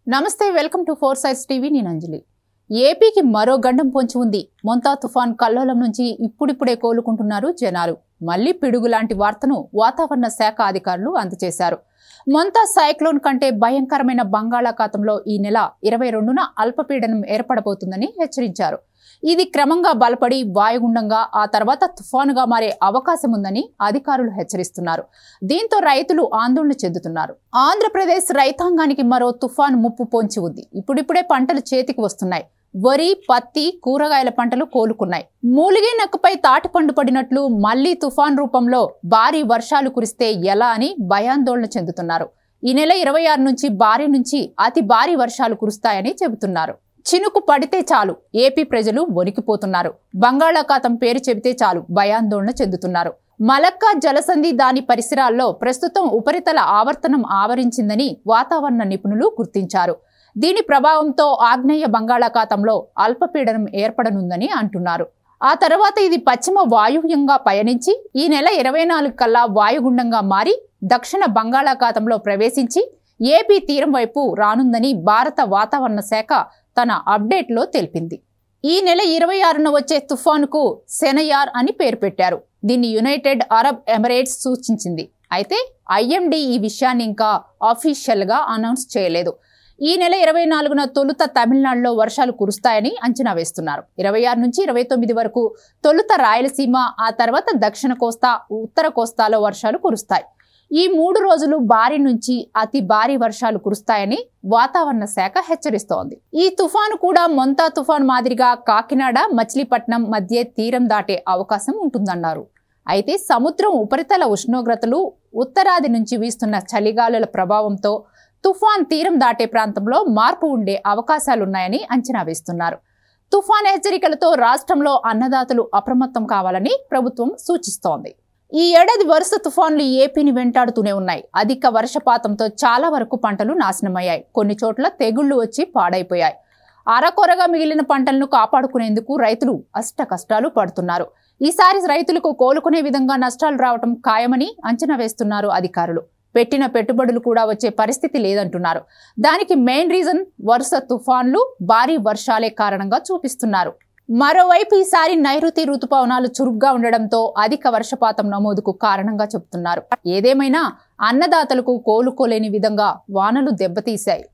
నమస్తే welcome to four sides TV నేను అంజలి. ఏపీకి మరో గండం పొంచి ఉంది. మొంతా తుఫాన్ కల్లోలం నుంచి ఇప్పుడిప్పుడే కోలుకుంటున్నారు జనాలు. మళ్లీ పిడుగు లాంటి వార్తను వాతావరణ శాఖ అధికారులు అందజేశారు. మొంతా సైక్లోన్ కంటే భయంకరమైన బంగాళాఖాతంలో ఈ నెల 22న అల్పపీడనం ఏర్పడబోతుందని హెచ్చరించారు. ఇది క్రమంగా బలపడి వాయుగుండంగా ఆ తర్వాత తుఫానుగా మారే అవకాశం ఉందని అధికారులు హెచ్చరిస్తున్నారు. దీంతో రైతులు ఆందోళన చెందుతున్నారు. ఆంధ్రప్రదేశ్ రైతాంగానికి మరో తుఫాను ముప్పు పొంచి ఉంది. ఇప్పుడిప్పుడే పంటలు చేతికి వస్తున్నాయి. వరి, పత్తి, కూరగాయల పంటలు కోలుకున్నాయి. మూలిగే నక్కపై తాటిపండు పడినట్లు మళ్లీ తుఫాన్ రూపంలో భారీ వర్షాలు కురిస్తే ఎలా అని భయాందోళన చెందుతున్నారు. ఈ నెల 26 నుంచి భారీ నుంచి అతి భారీ వర్షాలు కురుస్తాయని చెబుతున్నారు. చినుకు పడితే చాలు ఏపీ ప్రజలు వణికిపోతున్నారు. బంగాళాఖాతం పేరు చెబితే చాలు భయాందోళన చెందుతున్నారు. మలక్కా జలసంధి దాని పరిసరాల్లో ప్రస్తుతం ఉపరితల ఆవర్తనం ఆవరించిందని వాతావరణ నిపుణులు గుర్తించారు. దీని ప్రభావంతో ఆగ్నేయ బంగాళాఖాతంలో అల్పపీడనం ఏర్పడనుందని అంటున్నారు. ఆ తర్వాత ఇది పశ్చిమ వాయువ్యంగా పయనించి ఈ నెల 24 కల్లా వాయుగుండంగా మారి దక్షిణ బంగాళాఖాతంలో ప్రవేశించి ఏపీ తీరం వైపు రానుందని భారత వాతావరణ శాఖ తన అప్డేట్లో తెలిపింది. ఈ నెల 26న వచ్చే తుఫానుకు సెనయార్ అని పేరు పెట్టారు. దీన్ని యునైటెడ్ అరబ్ ఎమిరేట్స్ సూచించింది. అయితే ఐఎండీ ఈ విషయాన్ని ఇంకా అఫీషియల్ గా అనౌన్స్ చేయలేదు. ఈ నెల 24న తొలుత తమిళనాడులో వర్షాలు కురుస్తాయని అంచనా వేస్తున్నారు. 26 నుంచి 29 వరకు తొలుత రాయలసీమ, ఆ తర్వాత దక్షిణ కోస్తా, ఉత్తర కోస్తాలో వర్షాలు కురుస్తాయి. ఈ 3 రోజులు భారీ నుంచి అతి భారీ వర్షాలు కురుస్తాయని వాతావరణ శాఖ హెచ్చరిస్తోంది. ఈ తుఫాను కూడా మొంతా తుఫాను మాదిరిగా కాకినాడ, మచిలీపట్నం మధ్య తీరం దాటే అవకాశం ఉంటుందన్నారు. అయితే సముద్రం ఉపరితల ఉష్ణోగ్రతలు, ఉత్తరాది నుంచి వీస్తున్న చలిగాలుల ప్రభావంతో తుఫాన్ తీరం దాటే ప్రాంతంలో మార్పు ఉండే అవకాశాలున్నాయని అంచనా వేస్తున్నారు. తుఫాన్ హెచ్చరికలతో రాష్ట్రంలో అన్నదాతలు అప్రమత్తం కావాలని ప్రభుత్వం సూచిస్తోంది. ఈ ఏడాది వరుస తుఫాన్లు ఏపీని వెంటాడుతూనే ఉన్నాయి. అధిక వర్షపాతంతో చాలా వరకు పంటలు నాశనమయ్యాయి. కొన్ని చోట్ల తెగుళ్లు వచ్చి పాడైపోయాయి. అరకొరగా మిగిలిన పంటలను కాపాడుకునేందుకు రైతులు అష్ట కష్టాలు పడుతున్నారు. ఈసారి రైతులకు కోలుకునే విధంగా నష్టాలు రావటం ఖాయమని అంచనా వేస్తున్నారు అధికారులు. పెట్టిన పెట్టుబడులు కూడా వచ్చే పరిస్థితి లేదంటున్నారు. దానికి మెయిన్ రీజన్ వరుస తుఫాన్లు, భారీ వర్షాలే కారణంగా చూపిస్తున్నారు. మరోవైపు ఈసారి నైరుతి రుతుపవనాలు చురుగ్గా ఉండడంతో అధిక వర్షపాతం నమోదుకు కారణంగా చెబుతున్నారు. ఏదేమైనా అన్నదాతలకు కోలుకోలేని విధంగా వానలు దెబ్బతీశాయి.